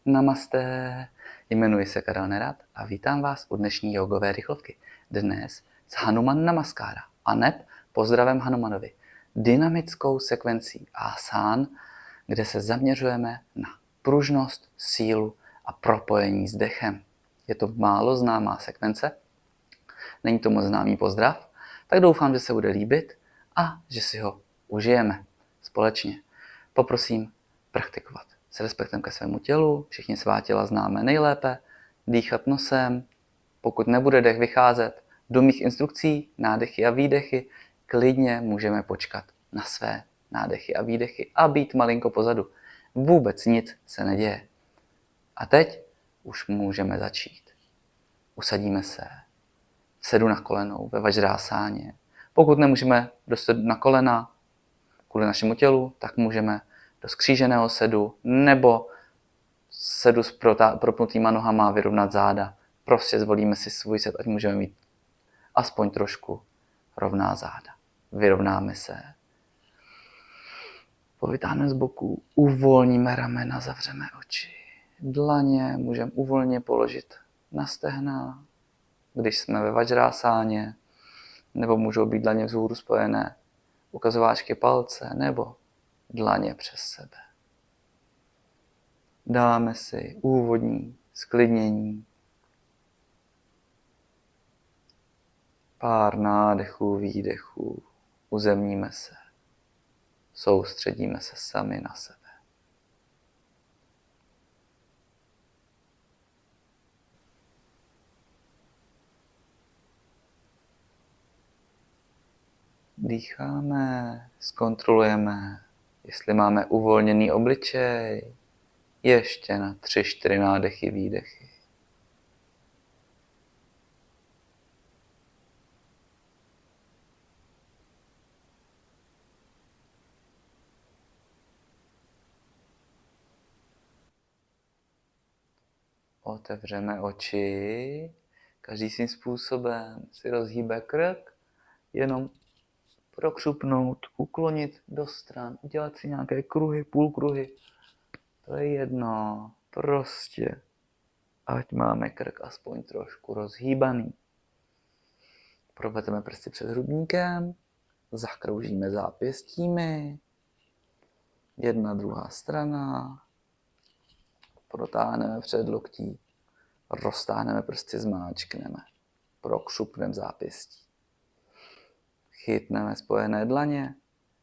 Namaste, jmenuji se Karel Nerad a vítám vás u dnešní jogové rychlovky. Dnes s Hanuman Namaskara aneb pozdravem Hanumanovi, dynamickou sekvencí asán, kde se zaměřujeme na pružnost, sílu a propojení s dechem. Je to málo známá sekvence, není to moc známý pozdrav, tak doufám, že se bude líbit a že si ho užijeme společně. Poprosím praktikovat s respektem ke svému tělu, všichni svá těla známe nejlépe, dýchat nosem, pokud nebude dech vycházet, do mých instrukcí, nádechy a výdechy, klidně můžeme počkat na své nádechy a výdechy a být malinko pozadu. Vůbec nic se neděje. A teď už můžeme začít. Usadíme se, sedu na kolenou ve vajrásáně. Pokud nemůžeme dostat na kolena kvůli našemu tělu, tak můžeme do skříženého sedu nebo sedu s propnutýma nohama vyrovnat záda. Prostě zvolíme si svůj set, ať můžeme mít aspoň trošku rovná záda. Vyrovnáme se. Povytáhneme z boku, uvolníme ramena, zavřeme oči. Dlaně můžeme uvolně položit na stehna, když jsme ve vajrásáně, nebo můžou být dlaně vzhůru spojené, ukazováčky palce, nebo dlaně přes sebe. Dáme si úvodní sklidnění. Pár nádechů, výdechů. Uzemníme se. Soustředíme se sami na sebe. Dýcháme, zkontrolujeme, jestli máme uvolněný obličej. Ještě na 3-4 nádechy, výdechy. Otevřeme oči, každý svým způsobem si rozhýbe krk, jenom prokřupnout, uklonit do stran, udělat si nějaké kruhy, půlkruhy. To je jedno, prostě, ať máme krk aspoň trošku rozhýbaný. Provedeme prsty před hrudníkem, zakroužíme zápěstími, jedna, druhá strana, protáhneme před loktí, roztáhneme prsty, zmáčkneme, prokřupneme zápěstí. Chytneme spojené dlaně,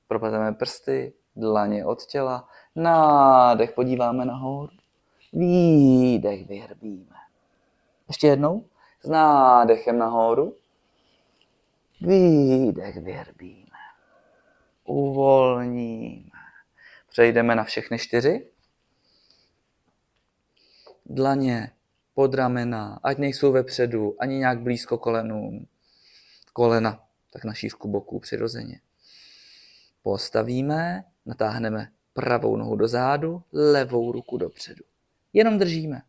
propademe prsty, dlaně od těla, nádech, podíváme nahoru, výdech, vyhrbíme. Ještě jednou, s nádechem nahoru, výdech, vyhrbíme. Uvolníme. Přejdeme na všechny 4. Dlaně pod ramena, ať nejsou vepředu, ani nějak blízko kolenům. Kolena, tak na šířku boků přirozeně. Postavíme, natáhneme pravou nohu do zádu, levou ruku dopředu. Jenom držíme.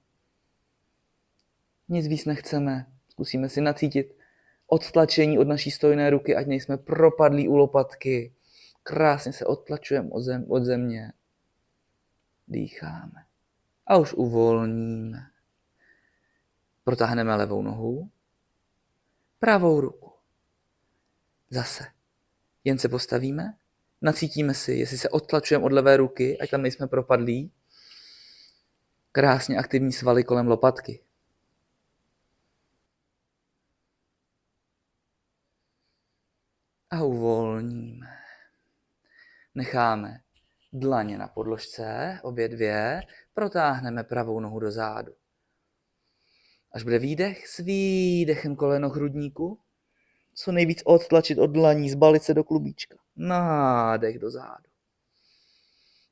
Nic víc nechceme. Zkusíme si nacítit odtlačení od naší stojné ruky, ať nejsme propadlí u lopatky. Krásně se odtlačujeme od země. Dýcháme. A už uvolníme. Protáhneme levou nohu, pravou ruku. Zase. Jen se postavíme, nacítíme si, jestli se odtlačujeme od levé ruky, ať tam nejsme propadlí. Krásně aktivní svaly kolem lopatky. A uvolníme. Necháme dlaně na podložce, obě dvě, protáhneme pravou nohu do zádu. Až bude výdech, s výdechem koleno hrudníku, co nejvíc odtlačit od dlaní, zbalit se do klubíčka. Nádech do zádu.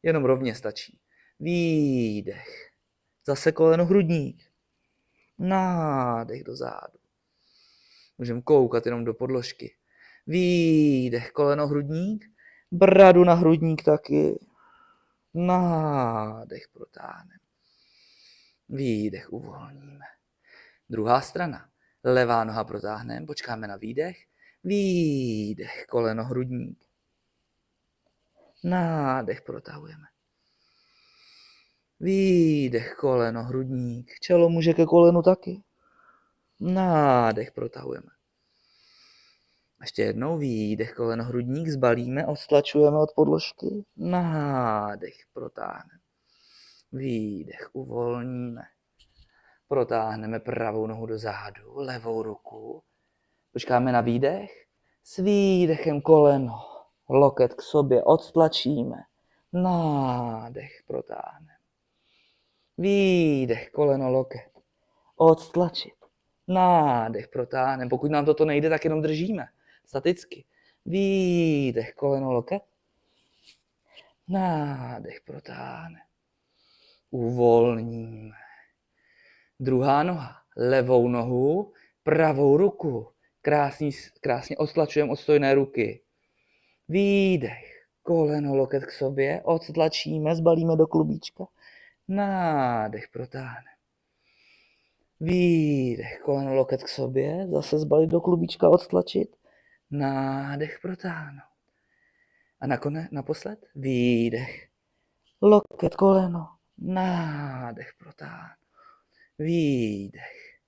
Jenom rovně stačí. Výdech. Zase koleno hrudník. Nádech do zádu. Můžeme koukat jenom do podložky. Výdech, koleno hrudník. Bradu na hrudník taky. Nádech protáhneme. Výdech uvolníme. Druhá strana. Levá noha protáhneme, počkáme na výdech. Výdech, koleno hrudník. Nádech protahujeme. Výdech, koleno, hrudník. Čelo může ke kolenu taky. Nádech, protahujeme. Ještě jednou výdech, koleno, hrudník, zbalíme, odstlačujeme od podložky. Nádech, protáhneme. Výdech, uvolníme. Protáhneme pravou nohu do zádu, levou ruku. Počkáme na výdech. S výdechem koleno, loket k sobě, odtlačíme. Nádech, protáhneme. Výdech, koleno, loket. Odtlačit. Nádech, protáhneme. Pokud nám toto nejde, tak jenom držíme. Staticky. Výdech, koleno, loket. Nádech, protáhneme. Uvolníme. Druhá noha. Levou nohu, pravou ruku. Krásně odtlačujeme od stojné ruky. Výdech. Koleno, loket k sobě. Odtlačíme, zbalíme do klubíčka. Nádech, protáhneme. Výdech. Koleno, loket k sobě. Zase zbalit do klubíčka, odtlačit. Nádech, protáhnout. A naposled výdech. Loket, koleno. Nádech, protáhnout. Výdech.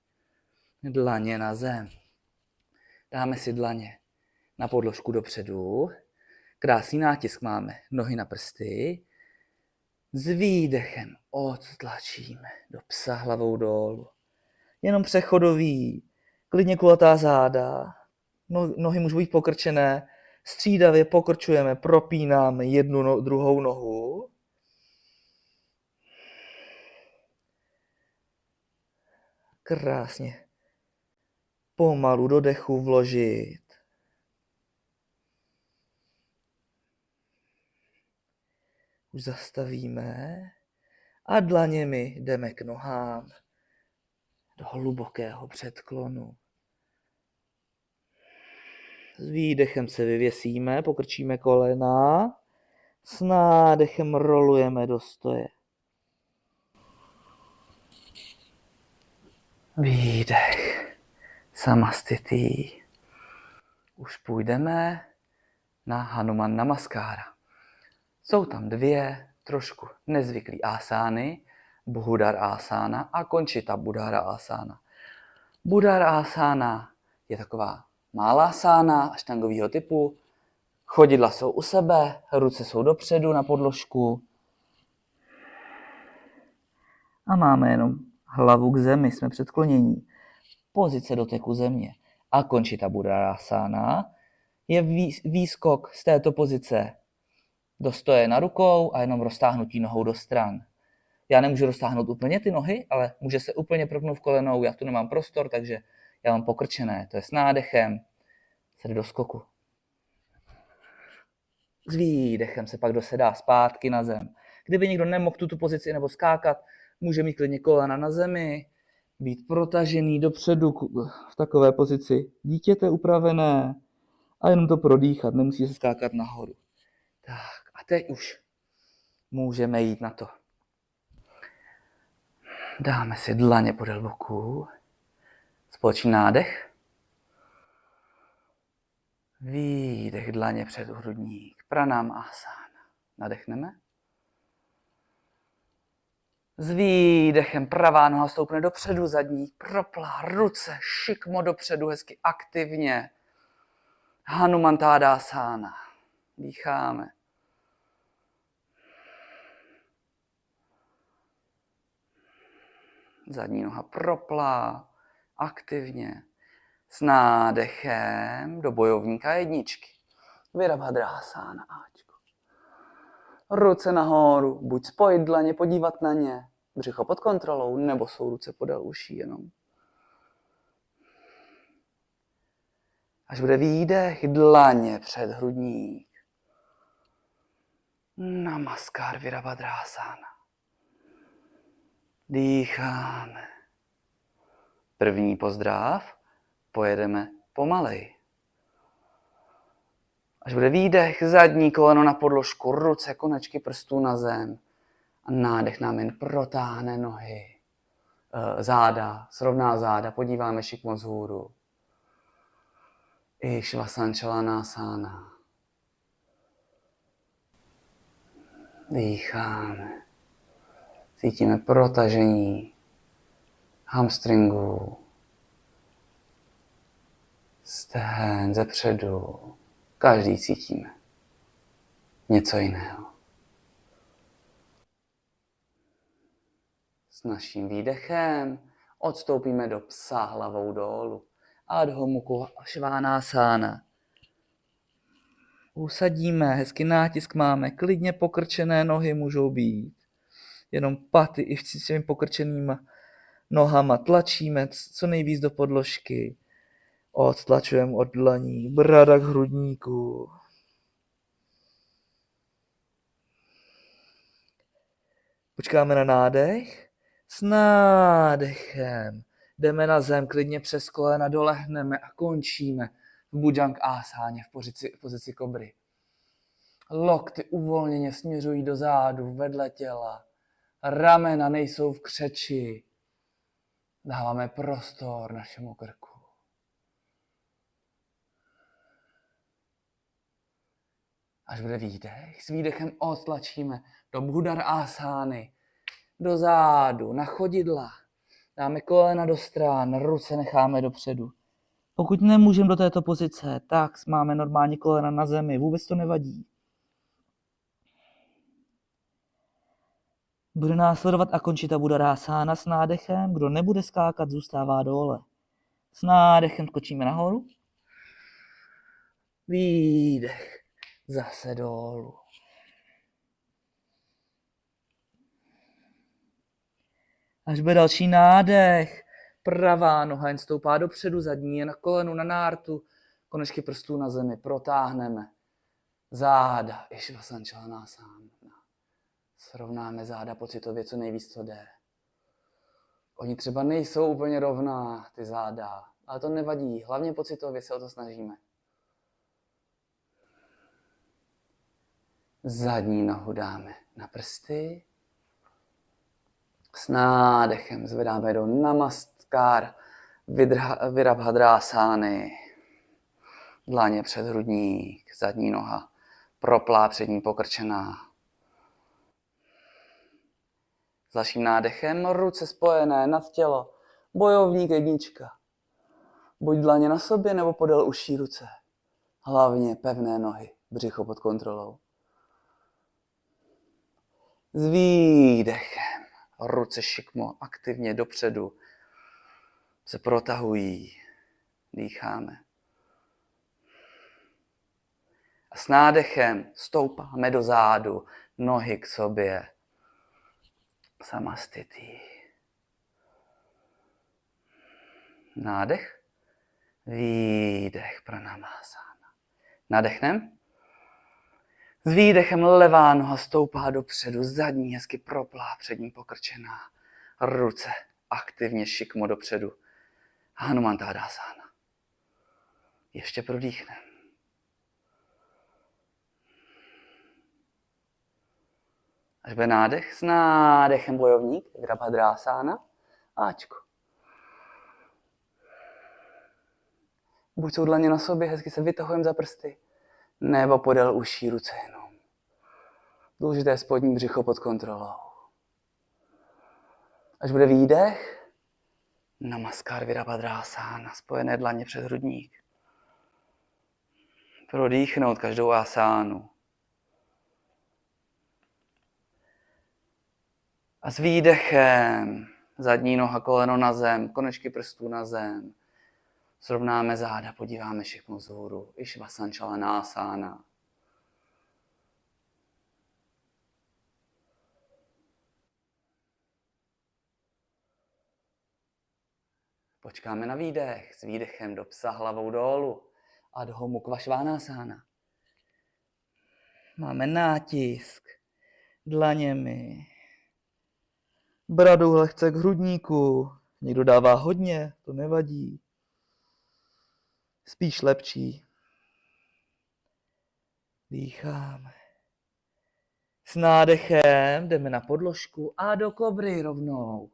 Dlaně na zem. Dáme si dlaně na podložku dopředu. Krásný nátisk máme. Nohy na prsty. S výdechem odtlačíme do psa hlavou dolů. Jenom přechodový. Klidně kulatá záda. Nohy můžou být pokrčené. Střídavě pokrčujeme, propínáme jednu druhou nohu. Krásně. Pomalu do dechu vložit. Už zastavíme a dlaněmi jdeme k nohám do hlubokého předklonu. S výdechem se vyvěsíme, pokrčíme kolena, s nádechem rolujeme do stoje. Výdech. Samastití. Už půjdeme na Hanuman Namaskára. Jsou tam dvě trošku nezvyklý asány, Bhudar asana a Končita Budhara asana. Budhar asana je taková malá asána aštangového typu. Chodidla jsou u sebe, ruce jsou dopředu na podložku. A máme jenom hlavu k zemi, jsme předklonění. Pozice doteku země. A Končita Budhara asana je výskok z této pozice do stoje na rukou a jenom roztáhnutí nohou do stran. Já nemůžu roztáhnout úplně ty nohy, ale může se úplně propnout v kolenou, já tu nemám prostor, takže já mám pokrčené. To je s nádechem, se jde do skoku. S výdechem se pak dosedá zpátky na zem. Kdyby někdo nemohl tuto pozici nebo skákat, může mít klidně kolena na zemi, být protažený dopředu v takové pozici dítěte upravené a jenom to prodýchat, nemusí se skákat nahoru. Tak a teď už můžeme jít na to. Dáme si dlaně podél boku. Společný nádech. Výdech, dlaně před hrudník. Pranama asana. Nadechneme. S výdechem pravá noha stoupne dopředu, zadní proplá, ruce šikmo dopředu, hezky aktivně. Hanuman Tadasana. Dýcháme. Zadní noha proplá, aktivně. S nádechem do bojovníka jedničky. Virabhadrasana Ačko. Ruce nahoru, buď spojit dlaně, podívat na ně, břicho pod kontrolou, nebo jsou ruce podél uší jenom. Až bude výdech, dlaně před hrudník. Namaskar Virabhadrasana. Dýcháme. První pozdrav pojedeme pomalej. Až bude výdech, zadní koleno na podložku, ruce, konečky prstů na zem. A nádech nám jen protáhne nohy. Záda, srovná záda, podíváme šikmo vzhůru. Išvasančalanasana. Dýcháme. S Cítíme protažení hamstringů, stehén zepředu. Každý cítíme něco jiného. S naším výdechem odstoupíme do psa hlavou dolů. Adho Mukha Svanasana. Usadíme, hezky nátisk máme, klidně pokrčené nohy můžou být. Jenom paty i s těmi pokrčenýma nohama tlačíme co nejvíc do podložky. Odtlačujeme od dlaní, brada k hrudníku. Počkáme na nádech. S nádechem jdeme na zem, klidně přes kolena dolehneme a končíme v Bhujanga asáně, v pozici kobry. Lokty uvolněně směřují do zádu, vedle těla. Ramena nejsou v křeči. Dáváme prostor našemu krku. Až bude výdech, s výdechem odtlačíme do Bhudara asány, do zádu, na chodidla. Dáme kolena do stran, ruce necháme dopředu. Pokud nemůžeme do této pozice, tak máme normálně kolena na zemi, vůbec to nevadí. Bude následovat Akončita Buddhasana s nádechem. Kdo nebude skákat, zůstává dole. S nádechem skočíme nahoru. Výdech. Zase dolů. Až bude další nádech. Pravá noha jen stoupá dopředu, zadní je na kolenu, na nártu. Konečky prstů na zemi. Protáhneme. Záda. Išvasančalanasana. Srovnáme záda pocitově, co nejvíc to jde. Oni třeba nejsou úplně rovná, ty záda, ale to nevadí. Hlavně pocitově se o to snažíme. Zadní nohu dáme na prsty. S nádechem zvedáme do Namaskar Virabhadrasány. Dlaně před hrudník, zadní noha proplá, přední pokrčená. S dalším nádechem ruce spojené nad tělo. Bojovník jednička. Buď dlaně na sobě, nebo podél uší ruce. Hlavně pevné nohy, břicho pod kontrolou. S výdechem ruce šikmo aktivně dopředu se protahují. Dýcháme. A s nádechem stoupáme do zádu, nohy k sobě. Samastiti. Nádech. Výdech Pranamasana. Nadechnem. S výdechem levá noha stoupá dopředu, zadní hezky proplá, přední pokrčená. Ruce aktivně šikmo dopředu. Hanumantadasana. Ještě prodýchnem. Až bude nádech, s nádechem bojovník, Virabhadrasána, Ačko. Buď jsou dlaně na sobě, hezky se vytahujeme za prsty, nebo podél uší ruce jenom. Důležité je spodní břicho pod kontrolou. Až bude výdech, Namaskar Virabhadrasána, spojené dlaně před hrudník. Prodýchnout každou asánu. A s výdechem zadní noha, koleno na zem, konečky prstů na zem. Srovnáme záda, podíváme šikmo vzhůru. Išvasančalanasana. Počkáme na výdech. S výdechem do psa hlavou dolů. Adho Mukha Svanasana. Máme nátisk dlaněmi. Bradou lehce k hrudníku. Někdo dává hodně, to nevadí. Spíš lepší. Dýcháme. S nádechem jdeme na podložku a do kobry rovnou.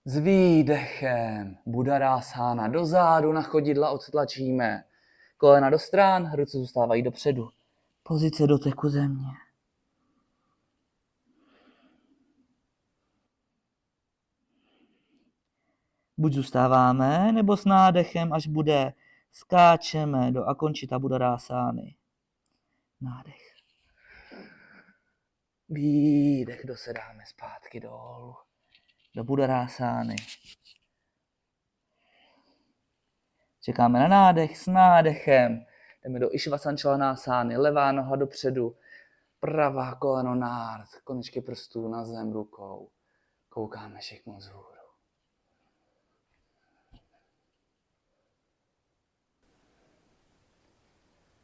S výdechem Buddhasana do zádu na chodidla odtlačíme. Kolena do stran, ruce zůstávají dopředu. Pozice doteku země. Buď zůstáváme, nebo s nádechem, až bude, skáčeme do Akončita Buddharásány. Nádech. Výdech, dosedáme zpátky dolů. Do Buddharásány. Čekáme na nádech, s nádechem. Jdeme do Išvasančalanásány, levá noha dopředu, pravá koleno nárt, konečky prstů na zem rukou. Koukáme šikmo vzhůru.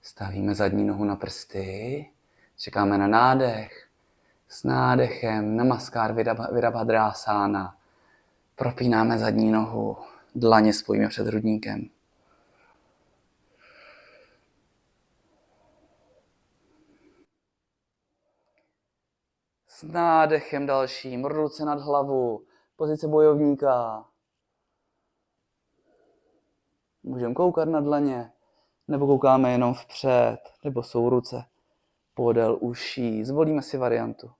Stavíme zadní nohu na prsty, čekáme na nádech. S nádechem Namaskar Virabhadrasána. Propínáme zadní nohu, dlaně spojíme před hrudníkem. S nádechem dalším, ruce nad hlavu, pozice bojovníka. Můžeme koukat na dlaně, nebo koukáme jenom vpřed, nebo jsou ruce podél uší. Zvolíme si variantu.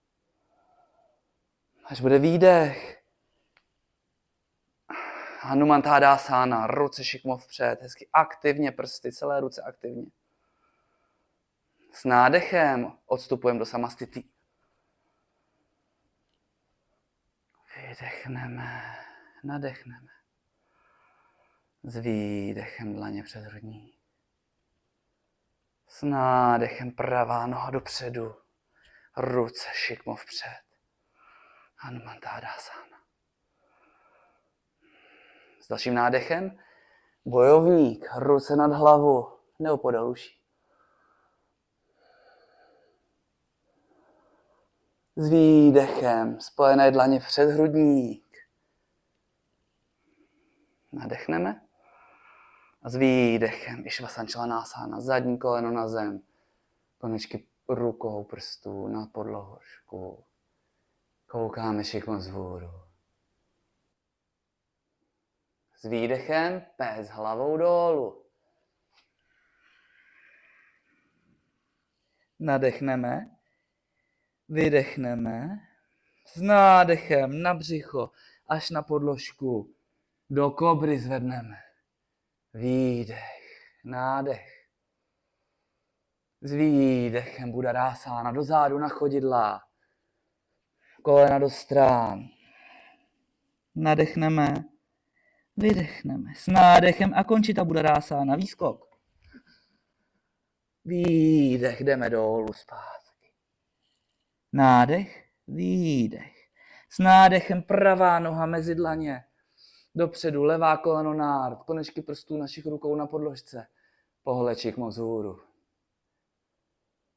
Až bude výdech. Hanumantádásána, ruce šikmo vpřed, hezky aktivně prsty, celé ruce aktivně. S nádechem odstupujeme do samastity. Vydechneme, nadechneme. S výdechem dlaně před hrudník. S nádechem pravá noha dopředu, ruce šikmo vpřed. Hanumantádásána. S dalším nádechem bojovník, ruce nad hlavu, nebo podél uší. S výdechem spojené dlaně před hrudník. Nadechneme. A s výdechem Išvasančalanásána, zadní koleno na zem. Konečky rukou prstů na podložku. Koukáme šikmo vzhůru. S výdechem pés hlavou dolů. Nadechneme. Vydechneme. S nádechem na břicho až na podložku. Do kobry zvedneme. Výdech, nádech. S výdechem Buddharásána do zádu na chodidla. Kolena do strán. Nadechneme. Vydechneme. S nádechem Akončita Buddharásána, výskok. Výdech, jdeme dolů zpátky. Nádech, výdech. S nádechem pravá noha mezi dlaně. Dopředu, levá koleno nárt, konečky prstů našich rukou na podložce. Pohled šikmo vzhůru.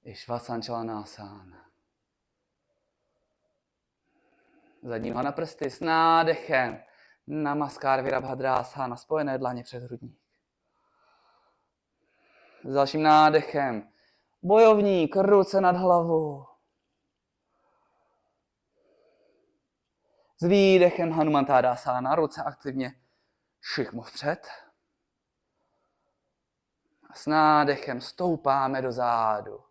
Išvasančalanásána. Zadní noha na prsty s nádechem. Namaskar Virabhadrasána, spojené dlaně před hrudník. S dalším nádechem. Bojovník, ruce nad hlavu. S výdechem Hanumantádásána, ruce aktivně šikmo vpřed. A s nádechem stoupáme do zádu.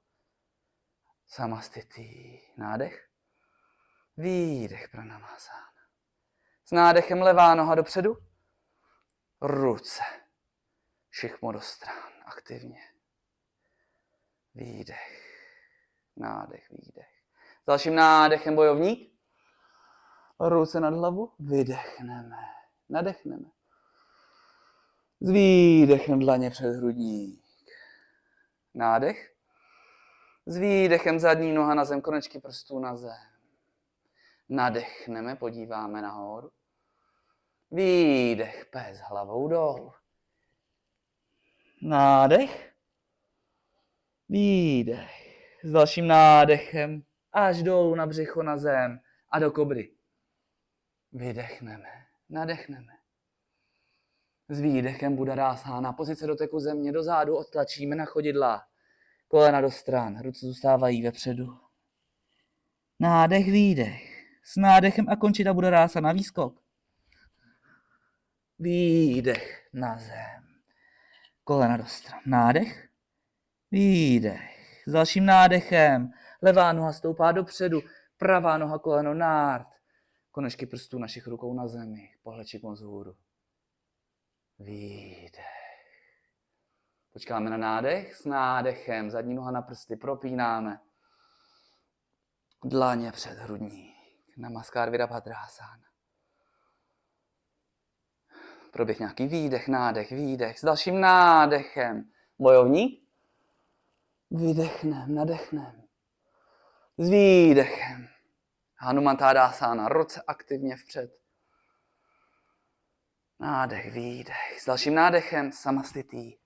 Samastiti. Nádech. Výdech Pranamásána. S nádechem levá noha dopředu. Ruce. Šikmo do stran. Aktivně. Výdech. Nádech, výdech. S dalším nádechem bojovník. Ruce nad hlavu. Vydechneme. Nadechneme. S výdechem dlaně před hrudník. Nádech. S výdechem zadní noha na zem, konečky prstů na zem. Nadechneme, podíváme nahoru. Výdech, pes hlavou dolů. Nádech. Výdech. S dalším nádechem až dolů na břicho na zem a do kobry. Vydechneme, nadechneme. S výdechem Buddharásána, pozice doteku země, do zádu odtlačíme na chodidla. Kolena do stran, ruce zůstávají vepředu. Nádech, výdech. S nádechem Akončita Buddharásána, výskok. Výdech na zem. kolena do stran. Nádech, výdech. S dalším nádechem levá noha stoupá dopředu, pravá noha koleno nárt. Konečky prstů našich rukou na zemi, pohled šikom vzhůru. Výdech. Počkáme na nádech, s nádechem, zadní noha na prsty, propínáme. Dlaně před hrudník, Namaskar Virabhadrasana. Proběh nějaký výdech, nádech, výdech, s dalším nádechem. Bojovník, vydechnem, nadechnem, s výdechem. Hanumantadasana, ruce aktivně vpřed. Nádech, výdech, s dalším nádechem samastití.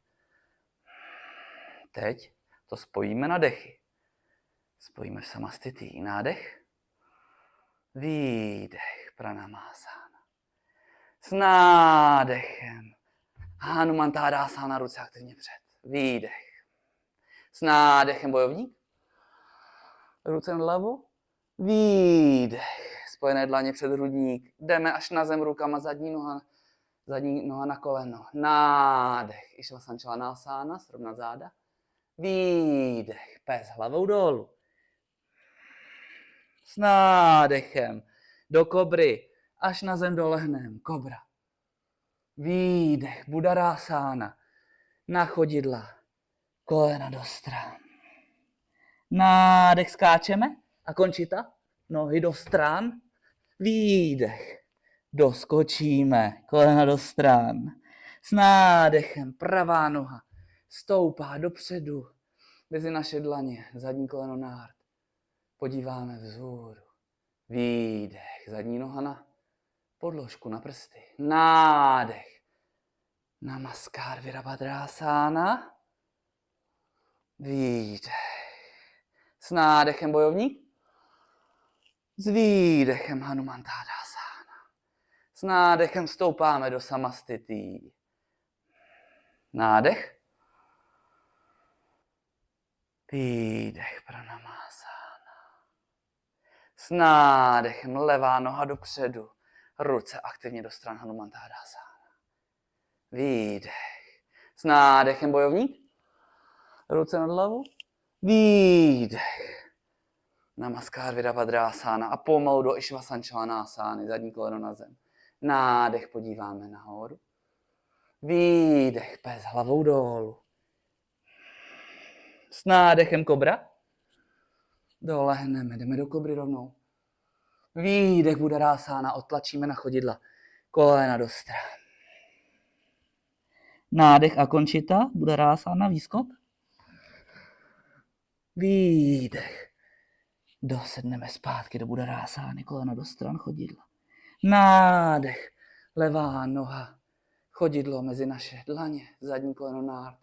Teď to spojíme na dechy. Spojíme v samastití. Nádech, výdech, pranamásana. S nádechem Hanumantadasana, ruce aktivně před. Výdech. S nádechem bojovník. Ruce na hlavu. Výdech. Spojené dlaně před hrudník. Jdeme až na zem rukama, zadní noha na koleno. Nádech. Išvasančalanasana, srovnat záda. Výdech. Pes hlavou dolů. S nádechem do kobry. Až na zem dolehnem. Kobra. Výdech. Buddharasana. Na chodidla. Kolena do stran. Nádech, skáčeme a končita. Nohy do stran. Výdech. Doskočíme. Kolena do stran. S nádechem pravá noha stoupá dopředu. Mezi naše dlaně. Zadní koleno nárt. Podíváme vzhůru. Výdech. Zadní noha na podložku, na prsty. Nádech. Namaskar Virabhadrasana. Výdech. S nádechem bojovník. S výdechem Hanumantadasana. S nádechem stoupáme do samastití. Nádech. Výdech pranamásana. S nádechem levá noha dopředu. Ruce aktivně do stran Hanumantadasana. Výdech. S nádechem bojovník. Ruce nad hlavu. Výdech. Namaskar Virabhadrasana a pomalu do Išvasančalanásány, zadní koleno na zem. Nádech, podíváme nahoru. Výdech, pes hlavou dolů. S nádechem kobra. Dolehneme, jdeme do kobry rovnou. Výdech Buddharasana, odtlačíme na chodidla. Kolena do stran. Nádech a končita, Buddharasana, výskok. Výdech. Dosedneme zpátky do Buddharásány, kolena do stran, chodidla. Nádech, levá noha, chodidlo mezi naše dlaně, zadní koleno nárt.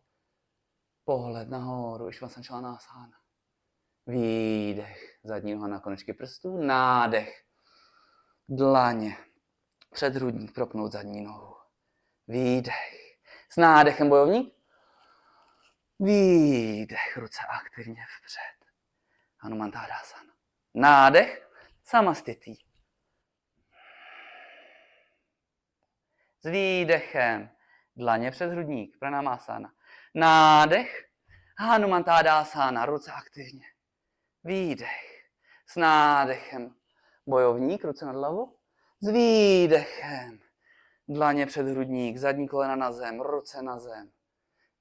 Pohled nahoru, Išvasančalanasana. Výdech, zadní noha na konečky prstů, nádech, dlaně, před hrudník, propnout zadní nohu. Výdech, s nádechem bojovník. Výdech, ruce aktivně vpřed. Hanumantadasana. Nádech, samastití. S výdechem, dlaně přes hrudník, pranamásana. Nádech, Hanumantadasana, ruce aktivně. Výdech, s nádechem, bojovník, ruce nad hlavu. S výdechem, dlaně před hrudník, zadní kolena na zem, ruce na zem.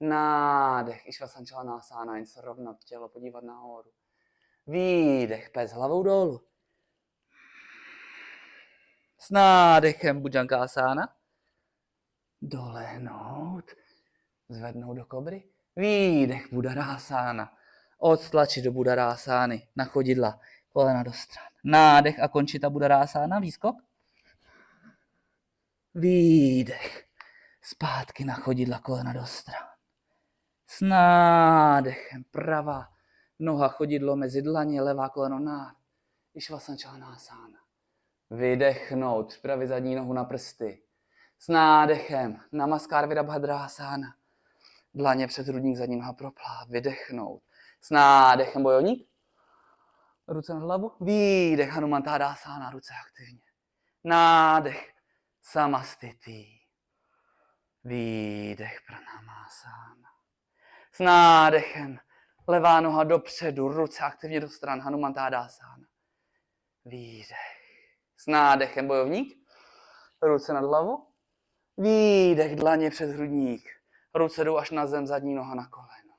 Nádech, Išvasančalanasana, jen se rovnat tělo, podívat nahoru. Výdech, pes hlavou dolů. S nádechem Bhujangasana. Dolehnout. Zvednout do kobry. Výdech Buddharasana. Odtlačit do Buddharásány. Na chodidla. Kolena do stran. Nádech a končita Buddharasana. Výskok. Výdech. Zpátky na chodidla. Kolena do stran. S nádechem pravá noha, chodidlo mezi dlaně, levá koleno nárt. Išvasančalanasana. Vydechnout, připravit zadní nohu na prsty. S nádechem, Namaskar Virabhadrasana. Dlaně před hrudník, zadní noha proplá. Vydechnout. S nádechem bojovník. Ruce na hlavu. Výdech Hanumantadasana, ruce aktivně. Nádech, samastití. Výdech Pranamásána. S nádechem levá noha dopředu, ruce aktivně do stran, Hanumantádásána. Výdech. S nádechem bojovník, ruce nad hlavu. Výdech, dlaně před hrudník. Ruce jdou až na zem, zadní noha na koleno.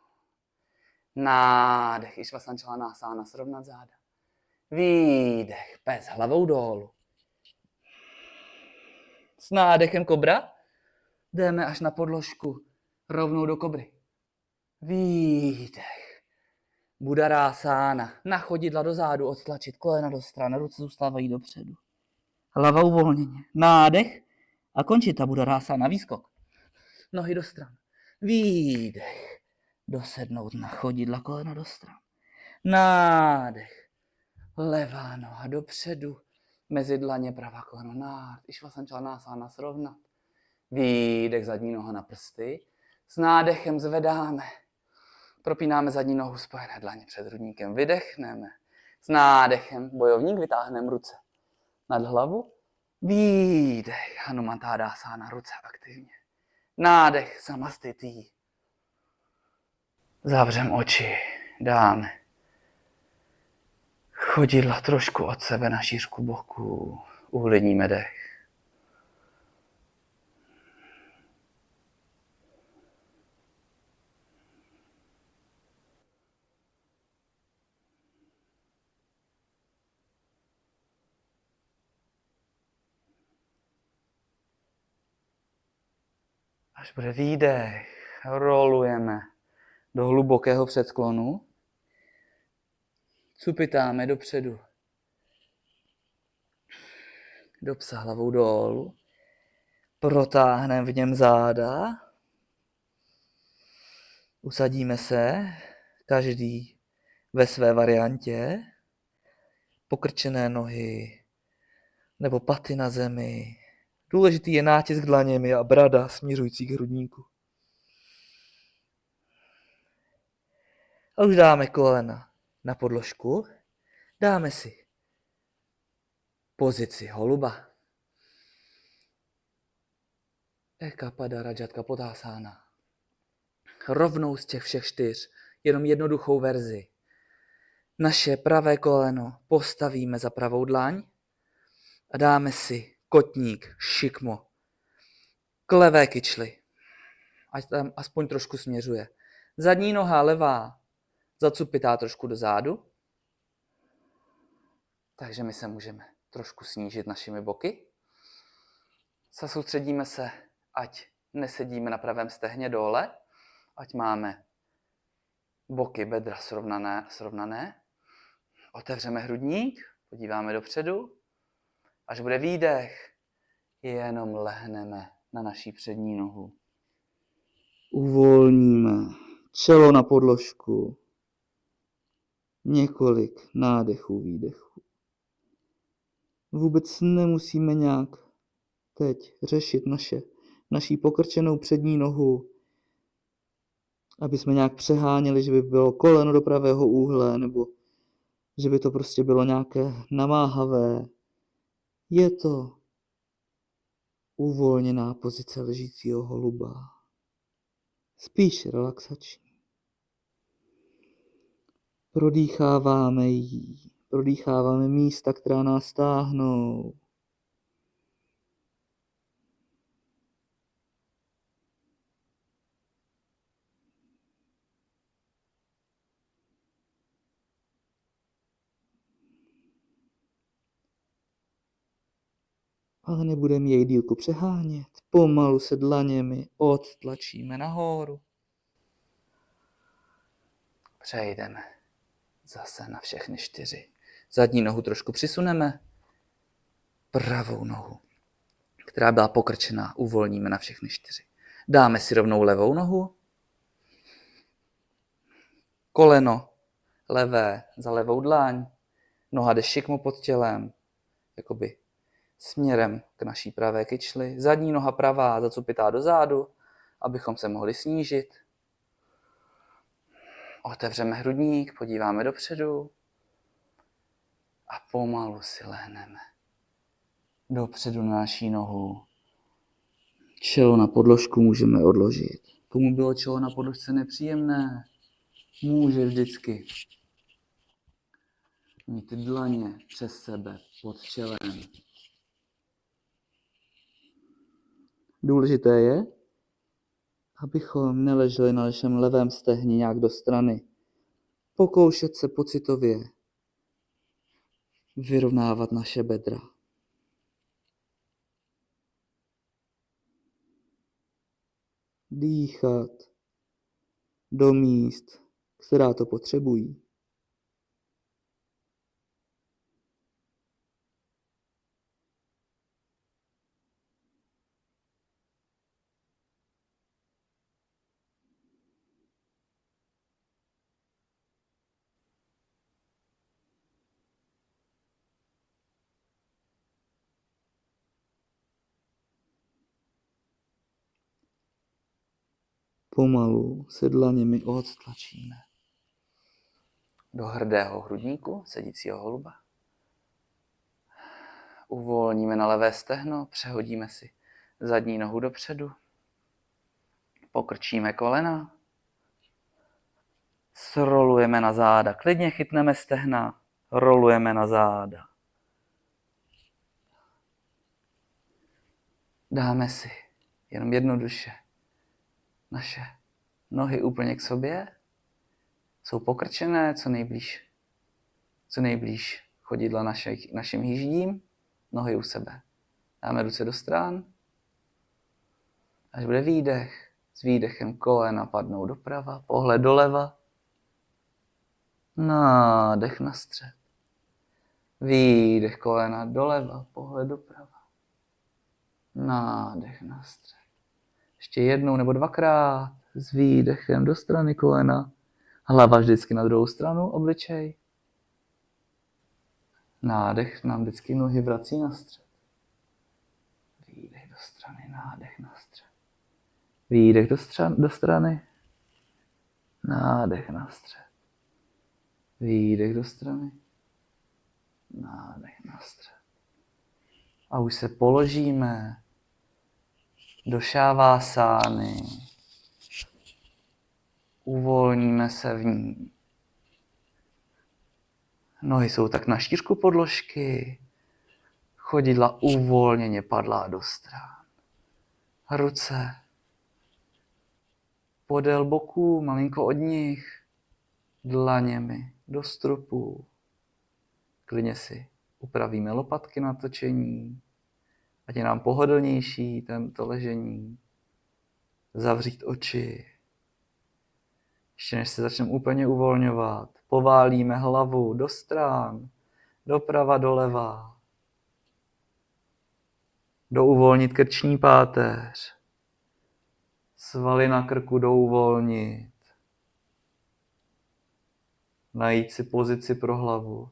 Nádech, Išvasančalanásána, srovnat záda. Výdech, pes hlavou dolů. S nádechem kobra jdeme až na podložku, rovnou do kobry. Výdech. Budarásána, na chodidla do zádu, odtlačit kolena do stran, ruce zůstávají dopředu. Hlava uvolněně. Nádech a končita Budarásána, výskok. Nohy do stran. Výdech. Dosednout na chodidla, kolena do stran. Nádech. Levá noha dopředu. Mezi dlaně pravá koleno nárd. Išvasančalanásána srovnat. Výdech, zadní noha na prsty. S nádechem zvedáme. Propínáme zadní nohu, spojené dlaně před hrudníkem. Vydechneme. S nádechem bojovník, vytáhneme ruce nad hlavu. Výdech, Hanumantádásána, ruce aktivně. Nádech, Samastití. Zavřem oči, dáme chodidla trošku od sebe na šířku boku. Uhlidníme dech. Až bude výdech, rolujeme do hlubokého předsklonu. Cupitáme dopředu. Do psa hlavou dolů. Protáhneme v něm záda. Usadíme se, každý ve své variantě. Pokrčené nohy nebo paty na zemi. Důležitý je nátisk dlaněmi a brada směřující k hrudníku. A už dáme kolena na podložku. Dáme si pozici holuba. Eka pada Rajatka Potásána. Rovnou z těch všech 4, jenom jednoduchou verzi. Naše pravé koleno postavíme za pravou dlaň a dáme si kotník, šikmo, k levé kyčli. Ať tam aspoň trošku směřuje. Zadní noha levá zacupitá trošku do zádu. Takže my se můžeme trošku snížit našimi boky. Soustředíme se, ať nesedíme na pravém stehně dole, ať máme boky, bedra srovnané. Otevřeme hrudník, podíváme dopředu. Až bude výdech, jenom lehneme na naší přední nohu. Uvolníme čelo na podložku. Několik nádechů, výdechů. Vůbec nemusíme nějak teď řešit naší pokrčenou přední nohu, aby jsme nějak přeháněli, že by bylo koleno do pravého úhle, nebo že by to prostě bylo nějaké namáhavé. Je to uvolněná pozice ležícího holuba. Spíš relaxační. Prodýcháváme místa, která nás táhnou. Ale nebudeme její dílku přehánět. Pomalu se dlaněmi odtlačíme nahoru. Přejdeme zase na všechny 4. Zadní nohu trošku přisuneme. Pravou nohu, která byla pokrčená, uvolníme na všechny 4. Dáme si rovnou levou nohu. Koleno levé za levou dlaň. Noha jde šikmo pod tělem. Jakoby směrem k naší pravé kyčli. Zadní noha pravá zacupitá do zádu, abychom se mohli snížit. Otevřeme hrudník, podíváme dopředu a pomalu si lehneme dopředu na naší nohu. Čelo na podložku můžeme odložit. Komu bylo čelo na podložce nepříjemné, může vždycky mít dlaně přes sebe pod čelem. Důležité je, abychom neleželi na našem levém stehni nějak do strany. Pokoušet se pocitově vyrovnávat naše bedra. Dýchat do míst, která to potřebují. Pomalu se dlaněmi odtlačíme do hrdého hrudníku sedícího holuba. Uvolníme na levé stehno, přehodíme si zadní nohu dopředu, pokrčíme kolena, srolujeme na záda, klidně chytneme stehna, rolujeme na záda. Dáme si jenom jednoduše naše nohy úplně k sobě, jsou pokrčené co nejblíž chodidla našim hýždím, nohy u sebe. Dáme ruce do stran, až bude výdech, s výdechem kolena padnou doprava, pohled doleva, nádech na střed, výdech kolena doleva, pohled doprava, nádech na střed. Ještě jednou nebo dvakrát s výdechem do strany kolena, hlava vždycky na druhou stranu, obličej. Nádech nám vždycky nohy vrací na střed. Výdech do strany, nádech na střed. Výdech do strany, nádech na střed. Výdech do strany, nádech na střed. A už se položíme do šávásány. Uvolníme se v ní. Nohy jsou tak na šířku podložky. Chodidla uvolněně padlá do stran. Ruce podél boků, malinko od nich. Dlaněmi do strupu. Klidně si upravíme lopatky na točení. Ať je nám pohodlnější tento ležení. Zavřít oči. Ještě než se začneme úplně uvolňovat, poválíme hlavu do stran, doprava, doleva. Douvolnit krční páteř. Svaly na krku douvolnit. Najít si pozici pro hlavu.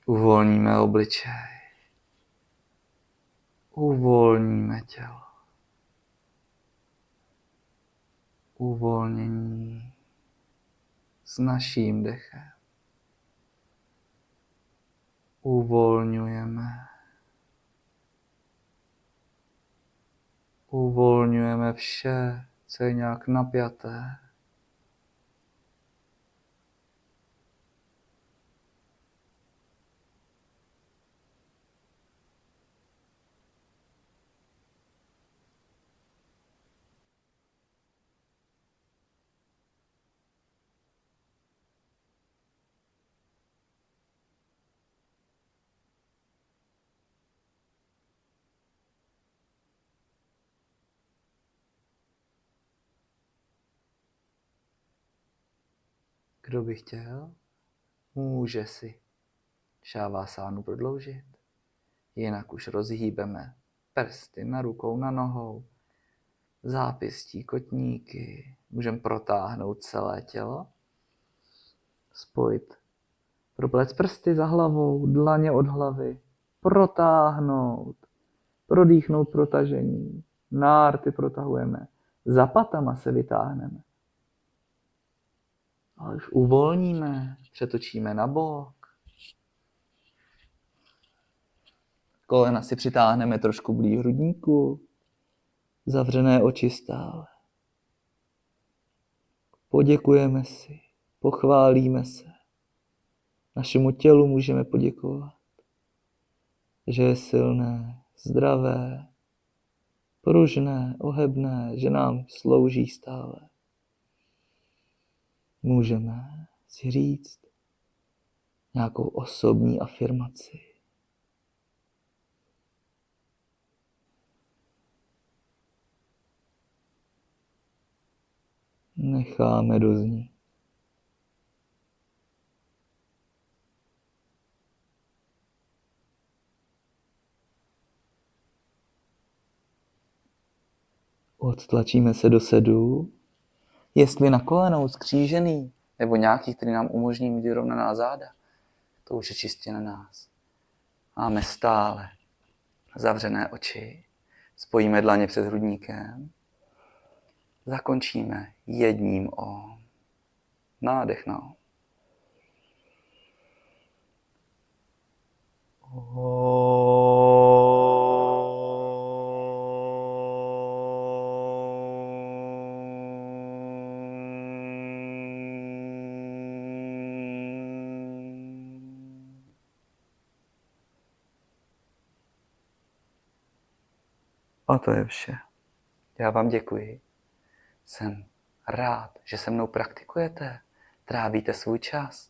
Uvolníme obličej. Uvolníme tělo. Uvolnění s naším dechem. Uvolňujeme. Uvolňujeme vše, co je nějak napjaté. Kdo by chtěl, může si šávásánu prodloužit. Jinak už rozhýbeme prsty na rukou, na nohou, zápěstí, kotníky. Můžeme protáhnout celé tělo, spojit, propléct prsty za hlavou, dlaně od hlavy, protáhnout, prodýchnout protažení, nárty protahujeme, za patama se vytáhneme. A už uvolníme, přetočíme na bok. Kolena si přitáhneme trošku blíž hrudníku. Zavřené oči stále. Poděkujeme si, pochválíme se. Našemu tělu můžeme poděkovat, že je silné, zdravé, pružné, ohebné, že nám slouží stále. Můžeme si říct nějakou osobní afirmaci. Necháme doznít. Odtlačíme se do sedu, jestli na kolenou skřížený, nebo nějaký, který nám umožní mít vyrovnaná záda, to už je čistě na nás. Máme stále zavřené oči, spojíme dlaně před hrudníkem, zakončíme jedním om. Nádechnou. A to je vše. Já vám děkuji. Jsem rád, že se mnou praktikujete, trávíte svůj čas.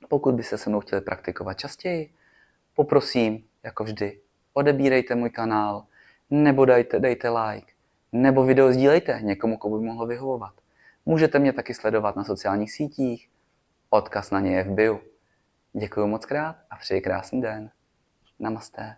Pokud byste se mnou chtěli praktikovat častěji, poprosím, jako vždy, odebírejte můj kanál, nebo dejte like, nebo video sdílejte někomu, komu by mohlo vyhovovat. Můžete mě taky sledovat na sociálních sítích, odkaz na ně je v bio. Děkuji moc krát a přeji krásný den. Namasté.